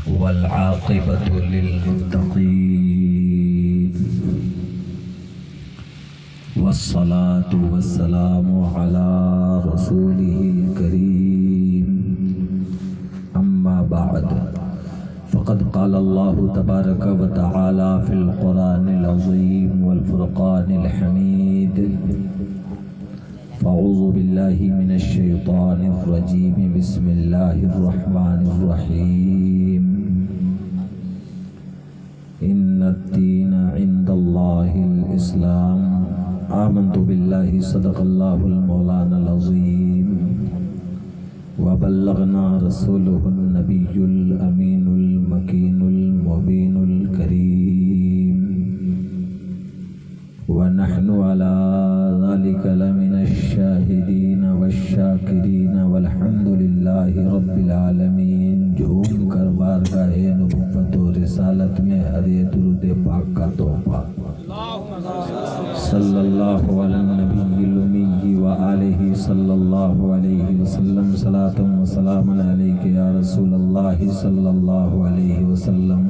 والعاقبة للمتقين والصلاة والسلام على رسوله الكريم أما بعد فقد قال الله تبارك وتعالى في القرآن العظيم والفرقان الحميد فأعوذ بالله من الشيطان الرجيم بسم الله الرحمن الرحيم إن الدين عند الله الإسلام آمنت بالله صدق الله المولانا العظيم وبلغنا رسوله النبي الأمين المكين المبين الكريم ونحن على ذلك لمن الشاهدين والشاكرين والحمد لله رب العالمین۔ جھوم کر بارگاہ نبوت و رسالت میں ہدیہ درود پاک کا تحفہ صلی اللہ علی النبی الامی وآلہ صلی اللہ علیہ وسلم، صلاۃ و سلام علیک یا رسول اللہ صلی اللہ علیہ وسلم۔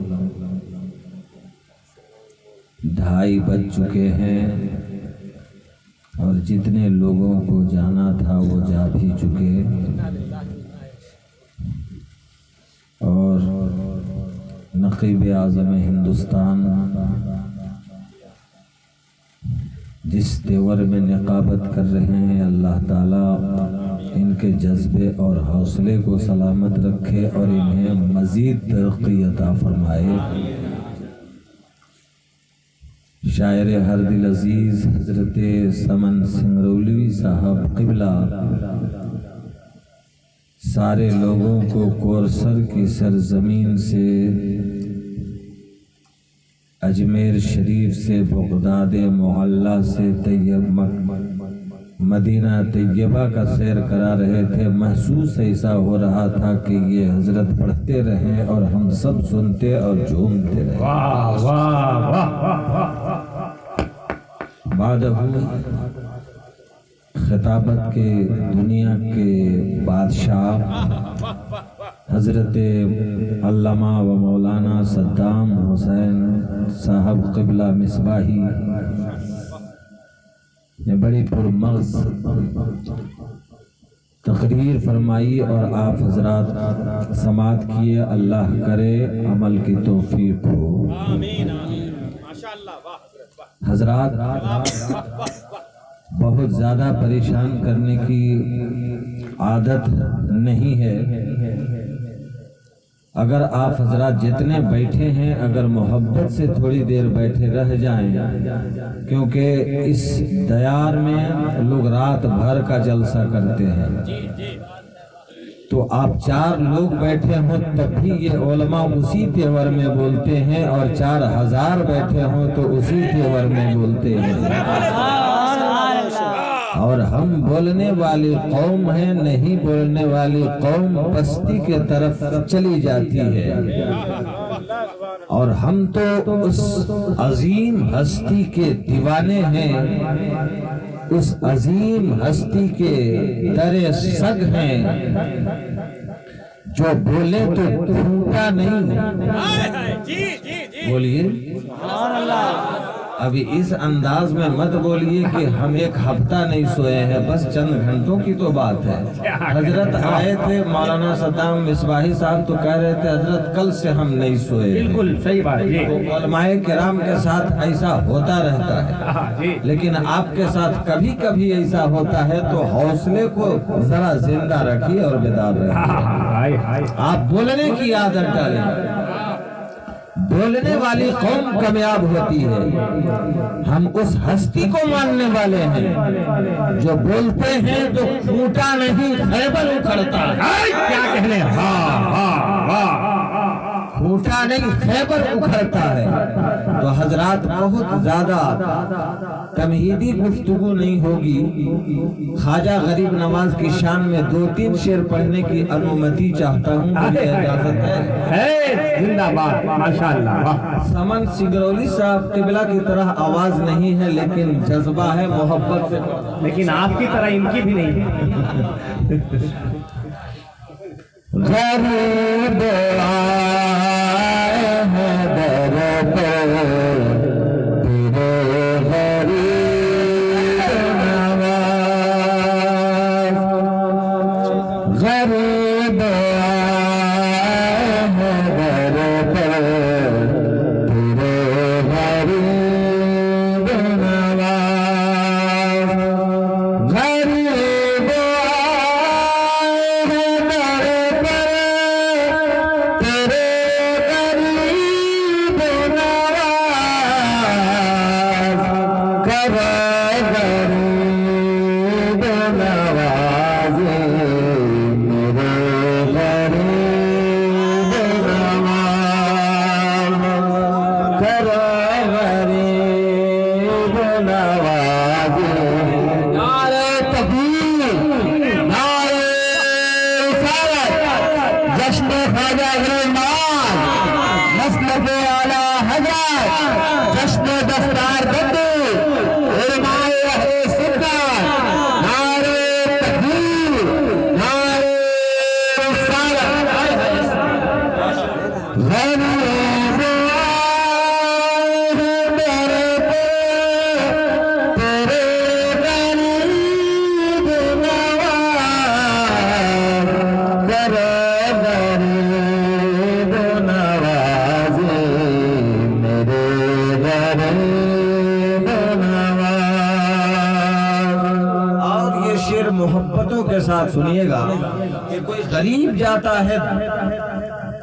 2:30 بج چکے ہیں اور جتنے لوگوں کو جانا تھا وہ جا بھی چکے، اور نقیب اعظم ہندوستان جس تیور میں نقابت کر رہے ہیں، اللہ تعالیٰ ان کے جذبے اور حوصلے کو سلامت رکھے اور انہیں مزید ترقی عطا فرمائے۔ شاعر ہر دل عزیز حضرت سمن سنگرولوی صاحب قبلہ سارے لوگوں کو کورسر کی سرزمین سے، اجمیر شریف سے، بغداد معلیٰ سے، مدینہ طیبہ کا سیر کرا رہے تھے۔ محسوس ایسا ہو رہا تھا کہ یہ حضرت پڑھتے رہیں اور ہم سب سنتے اور جھومتے رہیں۔ واہ واہ واہ بعدہ خطابت کے دنیا کے بادشاہ حضرت علامہ و مولانا صدام حسین صاحب قبلہ مصباحی نے بڑی پرمغز تقریر فرمائی اور آپ حضرات سماعت کیے۔ اللہ کرے عمل کی توفیق ہو۔ آمین آمین ماشاءاللہ۔ حضرات بہت زیادہ پریشان کرنے کی عادت نہیں ہے، اگر آپ حضرات جتنے بیٹھے ہیں اگر محبت سے تھوڑی دیر بیٹھے رہ جائیں، کیونکہ اس دیار میں لوگ رات بھر کا جلسہ کرتے ہیں، تو آپ 4 لوگ بیٹھے ہوں تب بھی یہ علماء اسی تیور میں بولتے ہیں، اور 4000 بیٹھے ہوں تو اسی تیور میں بولتے ہیں۔ اور ہم بولنے والی قوم ہیں، نہیں بولنے والی قوم پستی کے طرف چلی جاتی ہے، اور ہم تو اس عظیم ہستی کے دیوانے ہیں، اس عظیم ہستی کے در سگ ہیں، جو بولے تو پھوٹا نہیں۔ بولیے ابھی اس انداز میں مت بولیے کہ ہم 1 ہفتہ نہیں سوئے ہیں، بس چند گھنٹوں کی تو بات ہے۔ حضرت آئے تھے مولانا صدام مصباحی صاحب تو کہہ رہے تھے حضرت کل سے ہم نہیں سوئے۔ بالکل صحیح بات ہے۔ علماء کرام کے ساتھ ایسا ہوتا رہتا ہے، لیکن آپ کے ساتھ کبھی کبھی ایسا ہوتا ہے، تو حوصلے کو ذرا زندہ رکھیے اور بیدار رکھیے۔ آپ بولنے کی عادت ڈالیں، بولنے والی قوم کامیاب ہوتی ہے۔ ہم اس ہستی کو ماننے والے ہیں جو بولتے ہیں تو پھوٹا نہیں خیبر اکھڑتا ہے۔ کیا کہنے؟ پھوٹا نہیں خیبر اکھڑتا ہے۔ تو حضرات بہت زیادہ تمہیدی گفتگو نہیں ہوگی، خواجہ غریب نواز کی شان میں 2-3 شعر پڑھنے کی انومتی چاہتا ہوں، مجھے اجازت ہے؟ زندہ باد ماشاءاللہ۔ سمن سنگرولی صاحب قبلہ کی طرح آواز نہیں ہے، لیکن جذبہ ہے، محبت سے، لیکن آپ کی طرح ان کی بھی نہیں۔ غریب آئے ہیں در پر تیرے غریب نواز، غریب آئے ہیں در پر تیرے غریب نواز، غریب جشن دستار بندی علماء اہل سنت، نعرہ تکبیر، نعرہ رسالت، غریب آئے در پر تیرے غریب نواز، غریب نواز میرے غریب نواز۔ اور یہ شعر محبتوں کے ساتھ سنیے گا کہ کوئی غریب جاتا ہے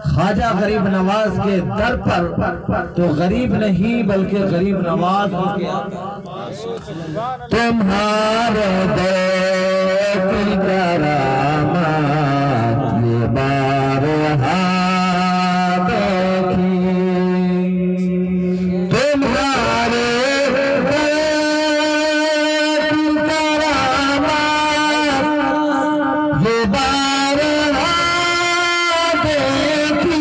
خواجہ غریب نواز کے در پر تو غریب نہیں بلکہ غریب نواز ہو کے آتا ہے۔ تمہارے در کی کرامات یہ بارہا دیکھی، تمہارے در کی کرامات یہ بارہا دیکھی،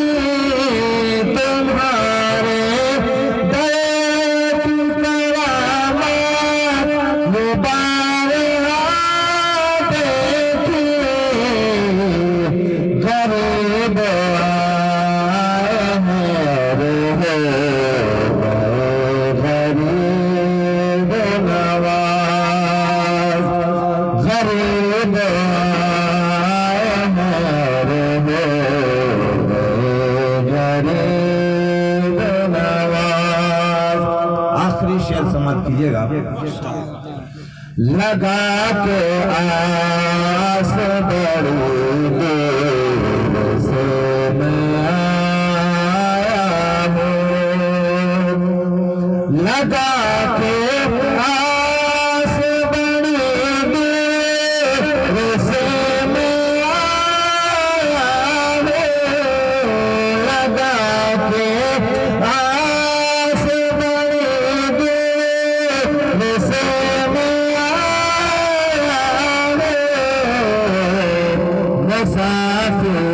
تمہارے در کی کرامات یہ بارہا دیکھی، غریب آئے ہیں روح غریب نواز، غریب آئے ہیں روح غریب نواز۔ آخری شعر سماعت کیجئے گا۔ لگا کے آس بڑی دور سے میں آیا ہوں، لگا کے آس بڑی دور سے میں آیا ہوں، لگا کے آس بڑی دور سے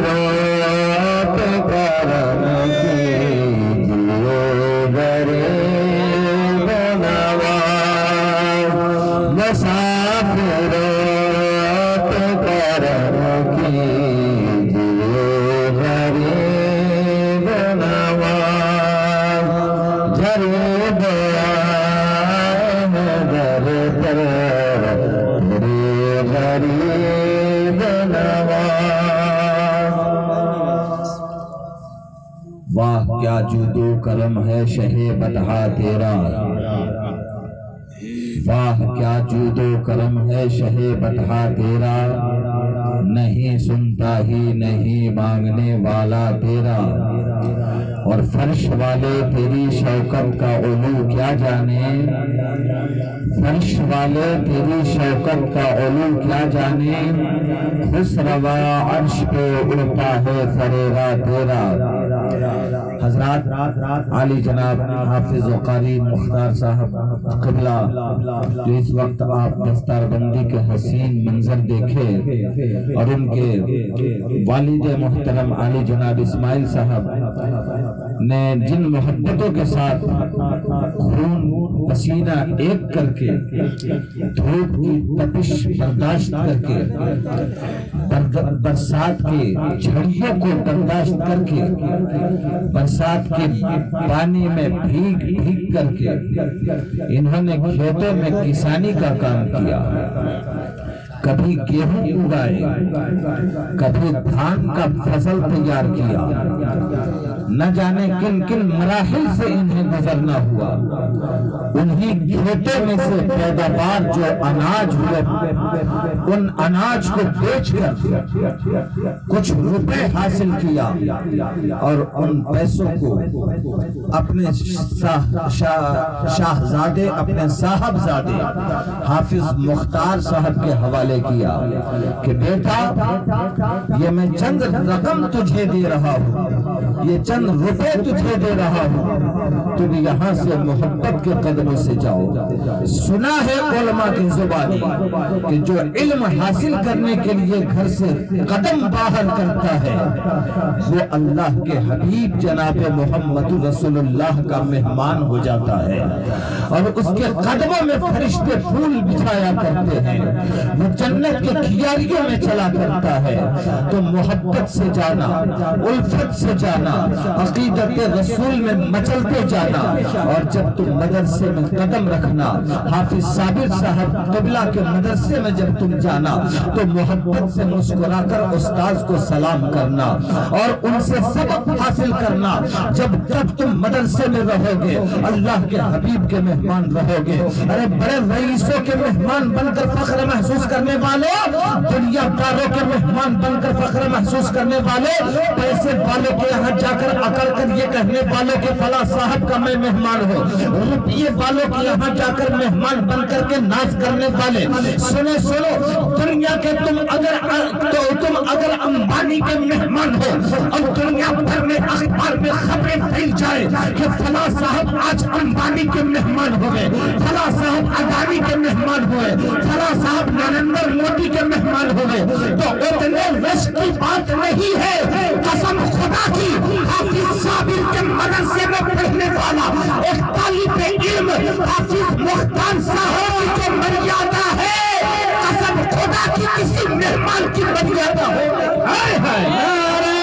مسافرات کرم کیجئے غریب نواز، مسافرات کرم کیجئے غریب نواز، غریب آئے ہیں در پر تیرے غریب نواز۔ واہ کیا جود و کرم ہے شہ بطحا تیرا، واہ کیا جود و کرم ہے شہ بطحا تیرا، نہیں سنتا ہی نہیں مانگنے والا تیرا، اور فرش والے تیری شوکت کا علو کیا جانے، فرش والے تیری شوکت کا علو کیا جانے، خسروا عرش پہ اڑتا ہے فریغا تیرا۔ حضرات عالی جناب حافظ و قاری مختار صاحب قبلہ جو اس وقت آپ دستار بندی کے حسین منظر دیکھے اور ان کے والد محترم عالی جناب اسماعیل صاحب نے جن محبتوں کے ساتھ خون پسینہ ایک کر کے دھوپ کی تپش برداشت کر کے برسات کے جھڑیوں کو برداشت کر کے برسات کے پانی میں بھیگ کر کے انہوں نے کھیتوں میں کسانی کا کام کیا، کبھی گیہوں اگائے، کبھی دھان کا فصل تیار کیا، نہ جانے کن کن مراحل سے انہیں گزرنا ہوا۔ انہی کھیتوں میں سے پیداوار جو اناج ہوئے، ان اناج کو بیچ کر کچھ روپے حاصل کیا اور ان پیسوں کو اپنے شاہزادے، اپنے صاحبزادے حافظ مختار صاحب کے حوالے کیا کہ بیٹا یہ میں چند رقم تجھے دے رہا ہوں، یہ چند روپے تجھے دے رہا ہوں، تم یہاں سے محبت کے قدموں سے جاؤ۔ سنا ہے علماء کی زبانی کہ جو علم حاصل کرنے کے لیے گھر سے قدم باہر کرتا ہے وہ اللہ کے حبیب جناب محمد رسول اللہ کا مہمان ہو جاتا ہے، اور اس کے قدموں میں فرشتے پھول بچھایا کرتے ہیں، وہ جنت کے کیاریوں میں چلا کرتا ہے۔ تو محبت سے جانا، الفت سے جانا، عقیدت رسول میں مچلتے جانا، اور جب تم مدرسے میں قدم رکھنا، حافظ صابر صاحب قبلہ کے مدرسے میں جب تم جانا تو محبت سے مسکرا کر استاذ کو سلام کرنا اور ان سے سبق حاصل کرنا۔ جب تک تم مدرسے میں رہو گے اللہ کے حبیب کے مہمان رہو گے۔ ارے بڑے رئیسوں کے مہمان بن کر فخر محسوس کرنے والوں، دنیا داروں کے مہمان بن کر فخر محسوس کرنے والوں، پیسے والوں کے یہاں جا کر اکڑ کر یہ کہنے والوں کے فلاں صاحب کا میں مہمان ہوں، روپیے والوں کے یہاں جا کر مہمان بن کر کے ناز کرنے والے، سنو دنیا کے تم اگر امبانی کے مہمان ہو اور دنیا بھر میں اخبار میں خبریں پھیل جائے کہ فلاں صاحب آج امبانی کے مہمان ہوئے، فلاں صاحب اڈانی کے مہمان ہوئے، فلاں صاحب نریندر مودی کے مہمان ہوئے، تو اتنے رش کی بات نہیں ہے۔ قسم خدا کی حافظ صابر کے مدرسے میں پڑھنے والا ایک طالب علم حافظ مختار صاحب کی مریادہ ہے، قسم خدا کی کسی مہمان کی مریادہ ہو۔ نعرہ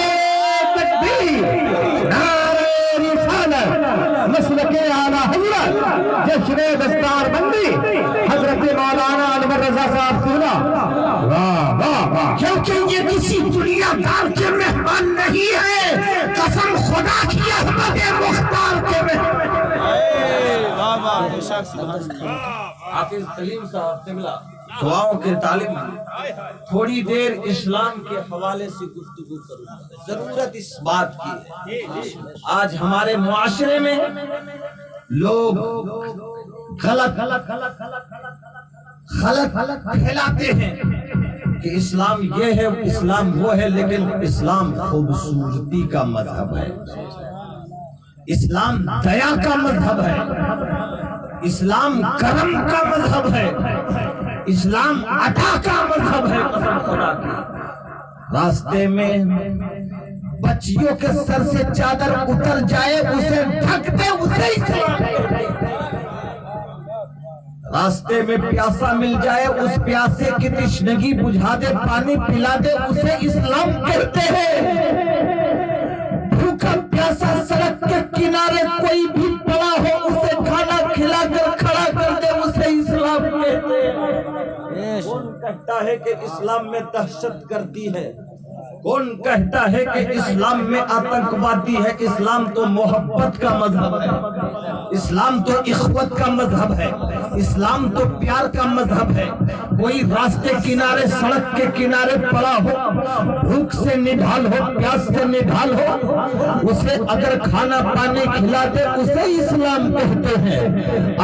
تکبیر، نعرہ رسالت، مسلک اعلی حضرت، جشن دستار بندی حضرت مولانا انور رضا صاحب سنا۔ کیونکہ یہ کسی دنیا دار کے مہمان نہیں ہے، قسم خدا کی احمد مختار کے مہمان۔ حافظ کلیم صاحب قبلہ دعاؤں کے طالب ہیں، تھوڑی دیر اسلام کے حوالے سے گفتگو کروں گا۔ ضرورت اس بات کی ہے، آج ہمارے معاشرے میں لوگ غلط پھیلاتے ہیں کہ اسلام یہ ہے، اسلام وہ ہے، لیکن اسلام خوبصورتی کا مذہب ہے، اسلام دیا کا مذہب ہے، اسلام کرم کا مذہب ہے، اسلام عطا کا مذہب ہے۔ قسم خدا کی راستے میں بچیوں کے سر سے چادر اتر جائے اسے ڈھک دے، اسے اسلام کہتے ہیں۔ راستے میں پیاسا مل جائے اس پیاسے کی تشنگی بجھا دے، پانی پلا دے، اسے اسلام کہتے ہیں۔ بھوکا پیاسا سڑک کے کنارے کوئی بھی پڑا ہو اسے کھانا کھلا کر کھڑا کر دے، اسے اسلام کہتے ہیں۔ کون کہتا ہے کہ اسلام میں دہشت گردی ہے؟ کون کہتا ہے کہ اسلام میں آتنکوادی ہے؟ اسلام تو محبت کا مذہب ہے، اسلام تو اخوت کا مذہب ہے، اسلام تو پیار کا مذہب ہے۔ کوئی راستے کنارے، سڑک کے کنارے پڑا ہو، بھوک سے نڈھال ہو، پیاس سے نڈھال ہو، اسے اگر کھانا پانی کھلا دے اسے اسلام کہتے ہیں۔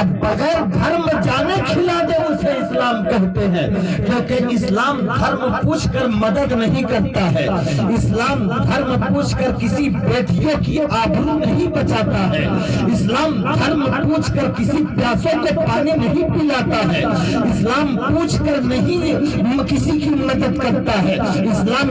اب بغیر دھرم جانے کھلا دے اسے اسلام کہتے ہیں، کیونکہ اسلام دھرم پوچھ کر مدد نہیں کرتا ہے، اسلام دھرم پوچھ کر کسی بیٹیوں کی آبرو نہیں بچاتا ہے، اسلام دھرم پوچھ کر کسی پیاسوں کو پانی نہیں پلاتا ہے، اسلام پوچھ کر نہیں کسی کی مدد کرتا ہے، اسلام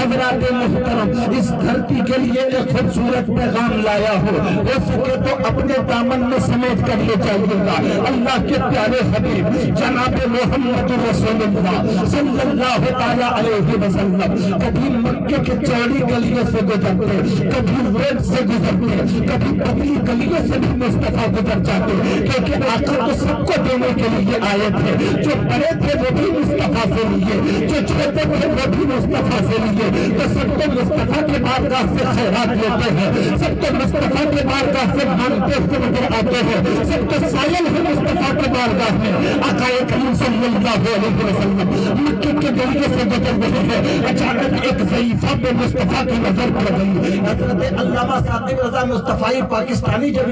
حضرات محترم، اس دھرتی کے لیے ایک خوبصورت پیغام لایا ہو سکے تو اپنے دامن میں سمیٹ کر لے جائیے گا۔ اللہ کے پیارے حبیب جناب محمد رسول اللہ صلی اللہ تعالی علیہ وسلم کبھی مکے کے چوڑی گلیوں سے گزرتے، کبھی روڈ سے گزرتے، کبھی پتلی گلیوں سے بھی مصطفیٰ گزر جاتے، کیونکہ آقا تو سب کو دینے کے لیے آئے تھے۔ جو بڑے تھے وہ بھی مصطفیٰ سے لیے، جو چھوٹے تھے وہ بھی مصطفیٰ سے لیے، تو سب کو مصطفیٰ کے بارگاہ سے خیرات لیتے ہیں، سب کو مصطفیٰ کے بارگاہ سے مانگتے ہوئے نظر آتے ہیں، سب کو سائل ہے مصطفیٰ کے بارگاہ میں۔ آقا کریم صلی اللہ علیہ وسلم مکے کے گلیے سے گزر رہے ہیں، اچانک ایک ضعیفہ پہ مصطفیٰ کی نظر پڑ گئی۔ حضرت علامہ ثاقب رضا مصطفیٰ پاکستانی جب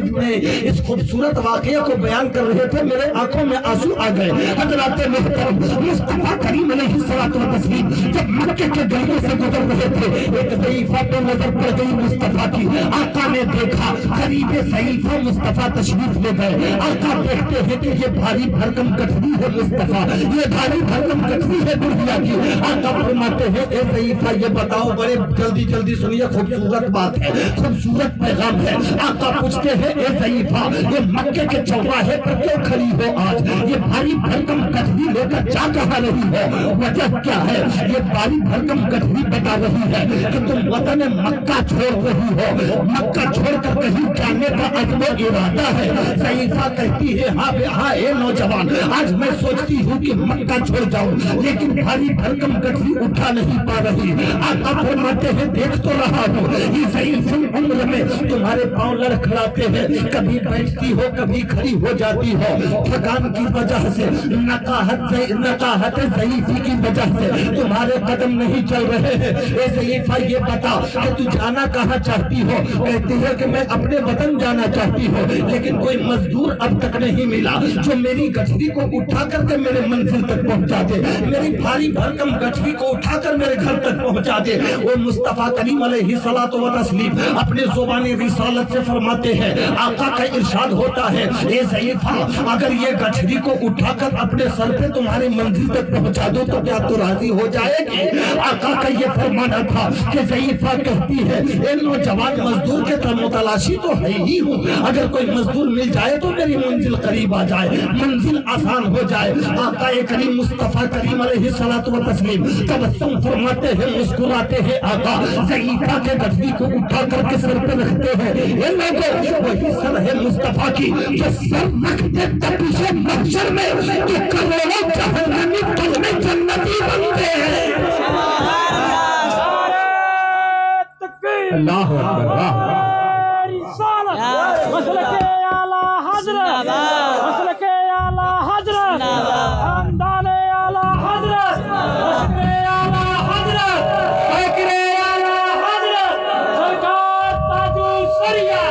اس خوبصورت واقعے کو بیان کر رہے تھے، میرے آنکھوں میں آنسو آ گئے۔ حضرات محترم، مصطفیٰ کریم علیہ الصلوۃ والتسلیم جب مکے کے گلیوں سے گزر رہے تھے، ایک ضعیفہ پہ نظر پڑ گئی مصطفیٰ کی۔ آقا نے دیکھا، قریب ضعیفہ مصطفیٰ تشریف لے گئے۔ آقا دیکھتے ہیں کہ یہ بھاری بھرکم گٹھڑی ہے مصطفیٰ، یہ بھاری بھرکم گٹھڑی ہے بڑھیا کی۔ آقا فرماتے ہیں اے ضعیفہ یہ بتاؤ، بڑے جلدی جلدی سنیے، خوبصورت بات ہے، خوبصورت پیغام ہے۔ آقا پوچھتے ہیں اے ضعیفہ یہ مکے کے چوراہے پر کیوں کھڑی ہو آج؟ یہ بھاری بھرکم گٹھڑی لے کر جا کہاں رہی ہو؟ وجہ کیا ہے؟ یہ بھاری بھرکم گٹھڑی بتا رہی ہے کہ تم وطن مکہ چھوڑ رہی ہو، مکہ چھوڑ کر کہیں جانے کا عزم و ارادہ ہے۔ ضعیفہ کہتی ہے ہاں اے نوجوان، آج میں سوچتی ہوں کہ مکہ چھوڑ جاؤں، لیکن بھاری بھرکم گٹھڑی اٹھا نہیں پا رہی۔ آقا فرماتے ہیں دیکھ تو رہا ہوں، یہ ضعیف عمر میں تمہارے پاؤں لڑکھڑاتے ہیں، کبھی بیٹھتی ہو کبھی کھڑی ہو جاتی ہو، تھکان کی وجہ سے، نقاہت ضعیفی کی وجہ سے تمہارے قدم نہیں چل رہے ہیں۔ اے ضعیفہ یہ بتا کہ تو جانا کہاں چاہتی ہو؟ کہتی ہے کہ میں اپنے وطن جانا چاہتی ہوں، لیکن کوئی مزدور اب تک نہیں ملا جو میری گٹھڑی کو اٹھا کر کے میرے منزل تک پہنچا دے، میری بھاری بھرکم گٹھڑی کو اٹھا کر میرے گھر تک پہنچا دے۔ وہ مصطفیٰ کریم علیہ الصلوۃ والتسلیم اپنے زبان رسالت سے فرماتے ہیں، آقا کا ارشاد ہوتا ہے اے ضعیفہ اگر یہ گٹھڑی کو اٹھا کر اپنے سر پہ تمہاری منزل تک پہنچا دو تو کیا تو راضی ہو جائے گی؟ آقا کا یہ فرمانا تھا کہ ضعیفہ کہتی ہے اے نوجوان مزدور کے متلاشی تو ہے ہی ہوں، اگر کوئی مزدور مل جائے تو میری منزل قریب آ جائے، منزل آسان ہو جائے۔ آقا کریم مصطفیٰ کریم علیہ الصلوۃ والتسلیم تبسم فرماتے ہیں، مسکراتے ہیں۔ آقا ضعیفہ کے گٹھڑی کو اٹھا کر کے سر پہ رکھتے ہیں۔ اے لوگوں وہی سر ہے مصطفیٰ کی جو سر رکھتے تپش محشر میں کہ کروڑوں جہنمی تم میں جنتی بنتے ہیں۔ اللہ اکبر، مسلک اعلی حضرت، مسلک اعلی حضرت، خاندان اعلی حضرت، مسلک اعلی حضرت، فکر اعلی حضرت، سرکار تاج الشریعہ،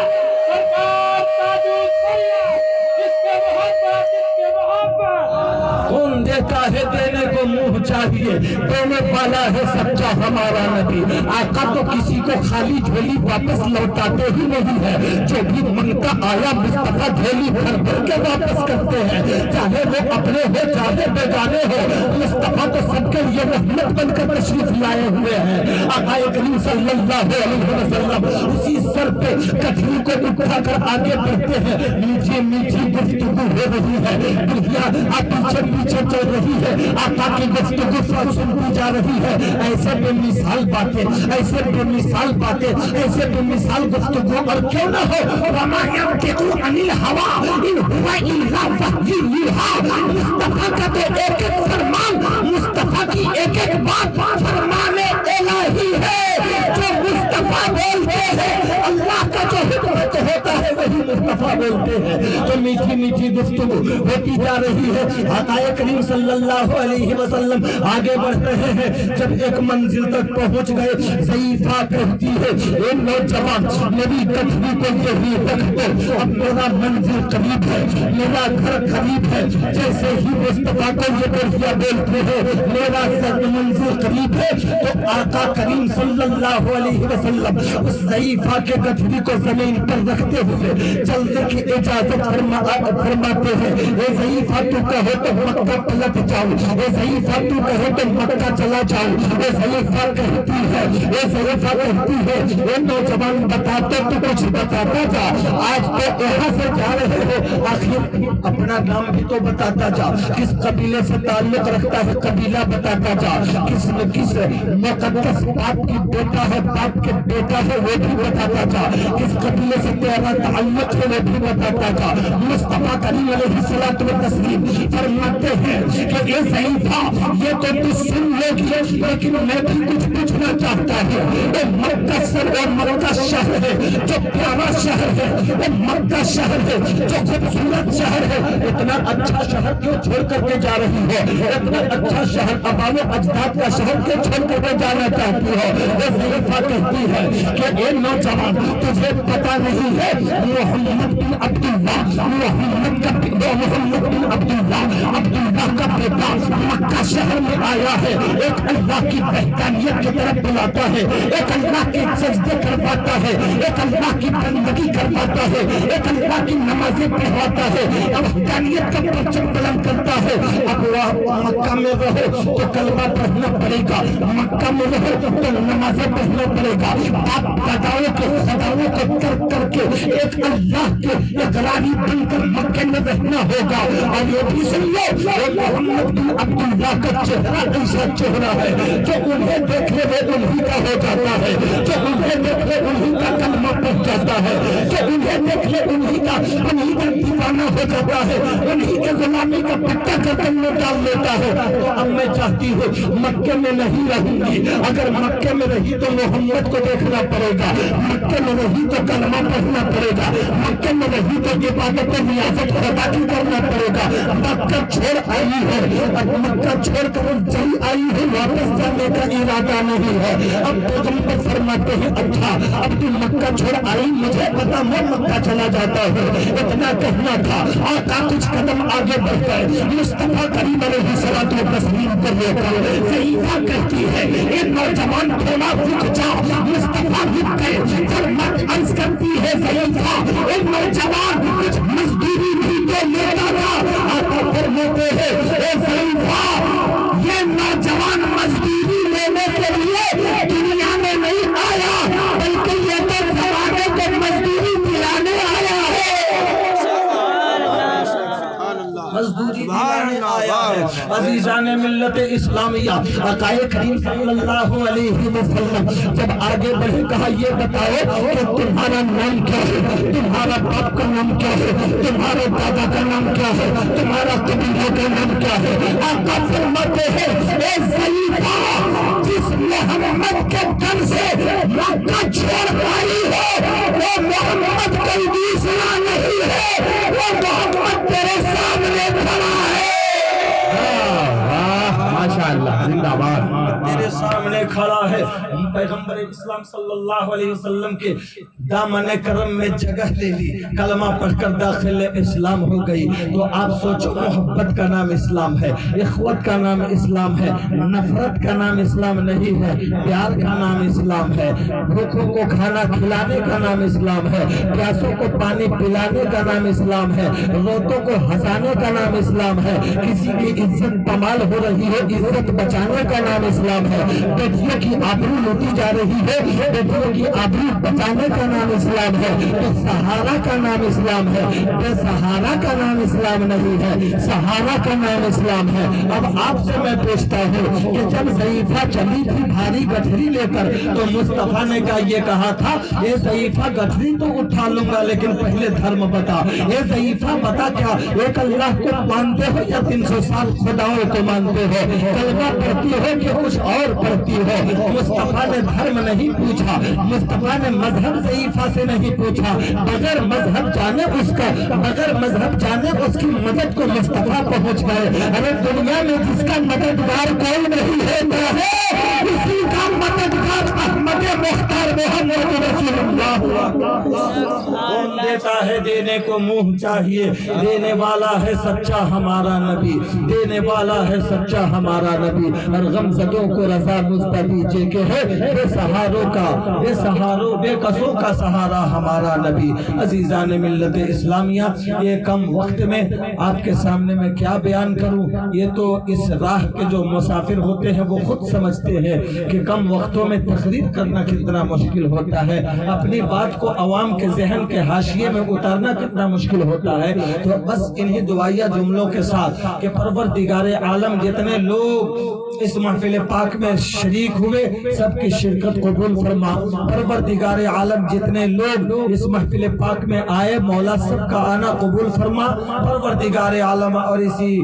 سرکار تاج الشریعہ، اس کے محبت، اس کے محبت۔ کون دیتا ہے دینے کو منہ چاہیے، دینے والا ہے سچا ہمارا نبی۔ آقا تو کسی کو خالی جھولی واپس لوٹاتے ہی نہیں ہے، جو بھی منگتا آیا مصطفیٰ جھولی بھر بھر کے واپس کرتے ہیں، چاہے وہ اپنے ہو چاہے بیگانے ہو، مصطفیٰ تو سب کے لیے رحمت بن کر تشریف لائے ہوئے ہیں۔ آقا کریم صلی اللہ علیہ وسلم اسی سر پہ گٹھڑی کو اٹھا کر آگے بڑھتے ہیں، میٹھی میٹھی گفتگو ہو رہی ہے، دنیا پیچھے پیچھے چل رہی ہے، آقا کی گفتگو سنتی جا رہی ہے۔ ایسے بے مثال باتیں، ایسے بے مثال باتیں، ایسے بے مثال گفتگو اور کیوں نہ ہو۔ وما ينطق عن الهوى ان هو الا وحی یوحی، مصطفیٰ کا تو ایک ایک فرمان، مصطفیٰ کی ایک ایک بات فرمان الہی ہے۔ جو مصطفیٰ بولتے ہیں اللہ کا جو حکمت ہوتا ہے وہی مصطفیٰ بولتے ہیں۔ تو میٹھی میٹھی گفتگو ہوتی جا رہی ہے۔ آقا کریم صلی اللہ علیہ وسلم آگے بڑھ رہے ہیں، جب ایک منزل تک پہنچ گئے ضعیفہ کہتی ہے اے نوجوان میری گٹھڑی کو یہی رکھ دو، اب میرا منزل قریب ہے، میرا گھر قریب ہے۔ جیسے ہی مصطفیٰ کو یہ بڑھیا بولتے ہیں میرا منزل قریب ہے، تو آقا کریم صلی اللہ علیہ وسلم اس ضعیفہ کے گٹھڑی کو زمین پر رکھتے ہوئے چلتے کی اجازت فرماتے ہیں اے ضعیفہ تو کہو تو مکہ پلٹ جاؤ، اے ضعیفہ تو کہو تو مکہ چلا جاؤ، اے ضعیفہ کہتی ہے، اے ضعیفہ کہتی ہے اے نوجوان بتاتے تو کچھ بتاتا جا، آج تو یہاں سے جا رہے ہو آخر اپنا نام بھی تو بتاتا جا، کس قبیلے سے تعلق رکھتا ہے قبیلہ بتاتا جا، کس مقدس باپ کی بیٹا ہے، باپ کے بیٹا ہے وہ بھی بتاتا جا، کس قبیلے سے تیرا تعلق ہے وہ بھی بتاتا جا۔ مصطفیٰ کریم علیہ الصلوۃ والتسلیم فرماتے ہیں کہ اے ضعیفہ یہ تو تو سن لے گی لیکن میں بھی کچھ پوچھنا چاہتا ہوں، وہ مکہ سر اور مکہ شہر ہے جو پیارا شہر ہے، وہ مکہ شہر ہے جو خوبصورت شہر ہے، اتنا اچھا شہر کیوں چھوڑ کر کے جا رہی ہو؟ اتنا اچھا شہر آباء و اجداد کا شہر کیوں چھوڑ کر کے جانا چاہتی ہو؟ وہ ضعیفہ کہتی ہے کہ اے نوجوان تجھے پتا نہیں ہے محمد بن عبداللہ عبداللہ کا بیٹا مکہ شہر میں آیا ہے، ایک اللہ کی وحدانیت کی طرف بلاتا ہے، ایک اللہ کے سجدے کرواتا ہے، ایک اللہ کی بندگی کرواتا ہے، ایک اللہ کی نمازیں پڑھواتا ہے، وحدانیت کا پرچم بلند کرتا ہے۔ اب مکہ میں رہو تو کلمہ پڑھنا پڑے گا، مکہ میں رہو تو نمازیں پڑھنا پڑے گا، آپ داداؤں کے خداؤں کو ترک کر کے ایک اللہ کے اقراری بن کر مکے میں رہنا ہوگا۔ اور یہ بھی سن لو محمد بن عبداللہ کا چہرہ ایسا چہرہ ہے جو انہیں دیکھ لے وہ انہی کا ہو جاتا ہے، جو انہیں دیکھ لے انہی کا کلمہ پڑھ جاتا ہے، جو انہیں دیکھ لے انہی کا دیوانہ ہو جاتا ہے، انہی کے غلامی کا پٹا گردن میں ڈال لیتا ہے۔ تو اب میں چاہتی ہوں مکے میں نہیں رہوں گی، اگر مکے میں رہی تو محمد کو دیکھنا پڑے گا، مکے میں رہی تو کلمہ پڑھنا پڑے گا، مکے میں رہی تو عبادت و نیازت خدا کی کرنا پڑے گا۔ مکہ چھوڑ آئی ہے، اب مکہ چھوڑ کر چلی آئی ہے، واپس جانے کا ارادہ نہیں ہے۔ اب پیغمبر فرماتے ہیں اچھا اب تو مکہ چھوڑ آئی، مجھے پتا میں مکہ چلا جاتا ہوں، اتنا کہنا تھا۔ آقا کچھ قدم آگے بڑھ گئے، مصطفیٰ کریم علیہ الصلوۃ والتسلیم کو لے کر ضعیفہ کہتی ہے اے نوجوان تھوڑا رک جا، مصطفیٰ رک گئے، فرمت عرض کرتی ہے ضعیفہ اے نوجوان کچھ مزدوری بھی تو لیتا تھا۔ آقا فرماتے ہیں اے ضعیفہ یہ نوجوان مزدوری لینے کے لیے دنیا میں نہیں آیا بلکہ یہ تو زمانے کو مزدوری دلانے آیا ہے، مزدوری دلانے آیا ہے۔ عزیزان ملت اسلامیہ آقا کریم صلی اللہ علیہ وسلم جب آگے بڑھے کہا یہ بتاؤ کہ تمہارا نام کیا ہے، تمہارا باپ کا نام کیا ہے، تمہارے دادا کا نام کیا ہے، تمہارا قبیلہ کا نام کیا ہے؟ آقا فرماتے ہیں اے ضعیفہ جس محمد کے در سے مکہ چھوڑ آئی ہے وہ محمد کوئی دوسرا نہیں ہے، وہ محمد تیرے سامنے کھڑا ہے۔ ماشاءاللہ زندہ باد، تیرے سامنے کھڑا ہے۔ پیغمبر اسلام صلی اللہ علیہ وسلم کے دامن کرم میں جگہ لے لی، کلمہ پڑھ کر داخل اسلام ہو گئی۔ تو آپ سوچو محبت کا نام اسلام ہے، اخوت کا نام اسلام ہے، نفرت کا نام اسلام نہیں ہے، پیار کا نام اسلام ہے، بھوکوں کو کھانا کھلانے کا نام اسلام ہے، پیاسوں کو پانی پلانے کا نام اسلام ہے، روتوں کو ہنسانے کا نام اسلام ہے، کسی کی عزت پامال ہو رہی ہے عزت بچانے کا نام اسلام ہے، بیٹیوں کی آبرو لوٹی جا رہی ہے بیٹیوں کی آبرو بچانے کا نام اسلام ہے، تو سہارا کا نام اسلام ہے، بے سہارا کا نام اسلام نہیں ہے، سہارا کا نام اسلام ہے۔ اب آپ سے میں پوچھتا ہوں کہ جب ضعیفہ چلی تھی بھاری گٹھری لے کر تو مصطفیٰ نے یہ کہا تھا اے ضعیفہ گٹھری تو اٹھا لوں گا لیکن پہلے دھرم بتا، اے ضعیفہ بتا کیا ایک اللہ کو مانتے ہو یا 300 سال خداؤں کو مانتے ہو، کلمہ پڑھتی ہو کہ کچھ اور پڑھتی ہو؟ مصطفیٰ نے دھرم نہیں پوچھا، مصطفیٰ نے مذہب ضعیفہ سے نہیں پوچھا، بغیر مذہب جانے اس کی مدد کو مصطفیٰ پہنچ گئے۔ ارے دنیا میں جس کا مددگار کوئی نہیں ہوتا ہے اسی کا مددگار احمد مختار محمد رسول اللہ کون دیتا ہے دینے کو منہ چاہیے، دینے والا ہے سچا ہمارا نبی، دینے والا ہے سچا ہمارا نبی، اور غمزدوں کو رضا مجتبی جے کے ہے بے سہاروں کا، بے سہاروں بے قصوں کا سہارا ہمارا نبی۔ عزیزان ملت اسلامیہ، یہ کم وقت میں آپ کے سامنے میں کیا بیان کروں، یہ تو اس راہ کے جو مسافر ہوتے ہیں وہ خود سمجھتے ہیں کہ کم وقتوں میں تقریر کرنا کتنا مشکل ہوتا ہے، اپنی بات کو عوام کے ذہن کے حاشیے میں اتارنا کتنا مشکل ہوتا ہے۔ تو بس انہی دعائیہ جملوں کے ساتھ کہ پروردگار عالم جتنے لوگ اس محفل پاک میں شریک ہوئے سب کی شرکت قبول فرما، پروردگار عالم جتنے لوگ اس محفل پاک میں آئے مولا سب کا آنا قبول فرما، پروردگار عالم اور اسی